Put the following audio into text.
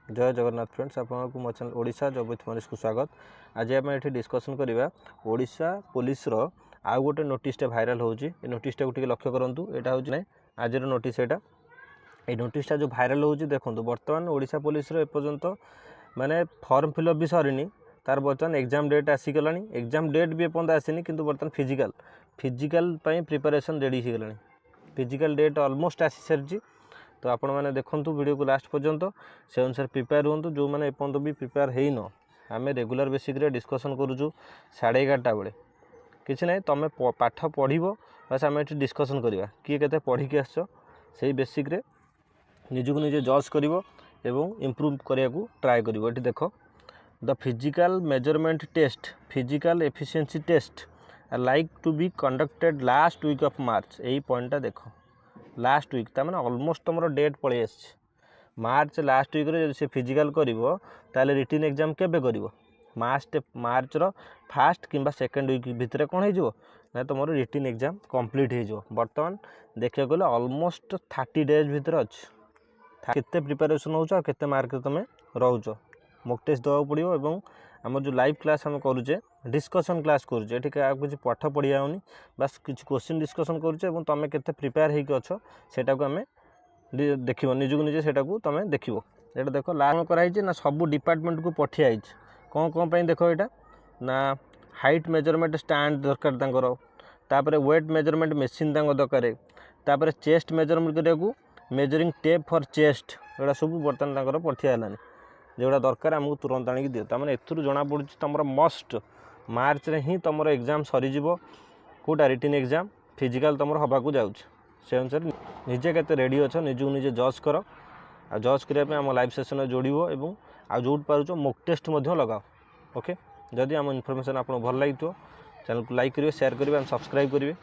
जय जगन्नाथ फ्रेंड्स आपको मो channel Odisha job with Manish को स्वागत। आज आम ये डिस्कसन करवा ओडिशा पुलिस रो आउ गोटे नोटिस भाइराल होची। नोटिस को लक्ष्य करूँ यहाँ हूँ ना आज नोटिस यहाँ ये नोटिसटा जो भाइराल होची देखो बर्तमान ओडिशा पुलिस रो एपर्यंत माने फॉर्म फिलअप भी सरीनी तार बर्तमान एग्जाम डेट आसीगला। एग्जाम डेट भी एपर्यंत आसीनी किंतु बर्तमान फिजिकल प्रिपरेशन रेडी हो गला। फिजिकल डेट ऑलमोस्ट आसी सारी। तो आपण मैंने देखूँ वीडियो को लास्ट पर्यंत से अनुसार प्रिपेयर हूँ। जो मैंने एपर्यंत भी प्रिपेयर है न आम रेगुलर बेसिक डिस्कसन करूँ 11:30 बेले किसी ना तुम पाठ पढ़ बस आम ये डिस्कसन करवा किए के पढ़ी आस बेसिक निजक निजे जज कर इम्प्रूव करने को ट्राए कर। ये देख the physical measurement test physical efficiency test are like to be conducted last week of March. यही पॉइंटा देख लास्ट वीक तार ऑलमोस्ट तुम डेट पलि आसी मार्च लास्ट वीक रे से फिजिकल कर रिटन एग्जाम केबे कर मार्च रो फास्ट किंबा सेकेंड वीक भितर कौन हो ना तुम रिटन एग्जाम कंप्लीट हो। बर्तमान देखा गले ऑलमोस्ट 30 डेज भितर अच्छे केते प्रिपरेशन हो केते मार्क तुम रोच मॉक टेस्ट देवा पड़ो। और आम जो लाइव क्लास आम करुचे डिस्कसन क्लास करुचे ये किसी पाठ पढ़िया होनी बस किसी क्वेश्चन डिस्कसन करुचे तुम केते प्रिपेयर होगी अच्छ सेटा को आम देख निजक निजे सेटा को तुम देख। ये देख लाभ कराई ना सब डिपार्टमेंट को पठियाई कौन कौन देख यहाँ ना हाइट मेजरमेंट स्टैंड दरकार तापर वेट मेजरमेंट मेसीन दरकार तापर चेस्ट मेजरमेंट करने मेजरिंग टेप फॉर चेस्ट एटा सब बर्तमान पठियालानी जोड़ा दरकार आमको तुरंत आणिक दियो। तार एथुरु जना पड़ी तुम मस्ट मार्च रे ही तुम एग्जाम सरीज कौटा रिटन एग्जाम फिजिकल तुम हवा को जाऊँ से अनुसार निजे केते रेडी अच्छ निजक निजे जज कर आ जज करने आम लाइव सेशन जोड़ और आ जो पार्च मॉक टेस्ट लगाओ। ओके जदि आम इनफॉरमेशन आपको भल लगी चैनल को लाइक करेंगे शेयर करेंगे सब्सक्राइब करेंगे।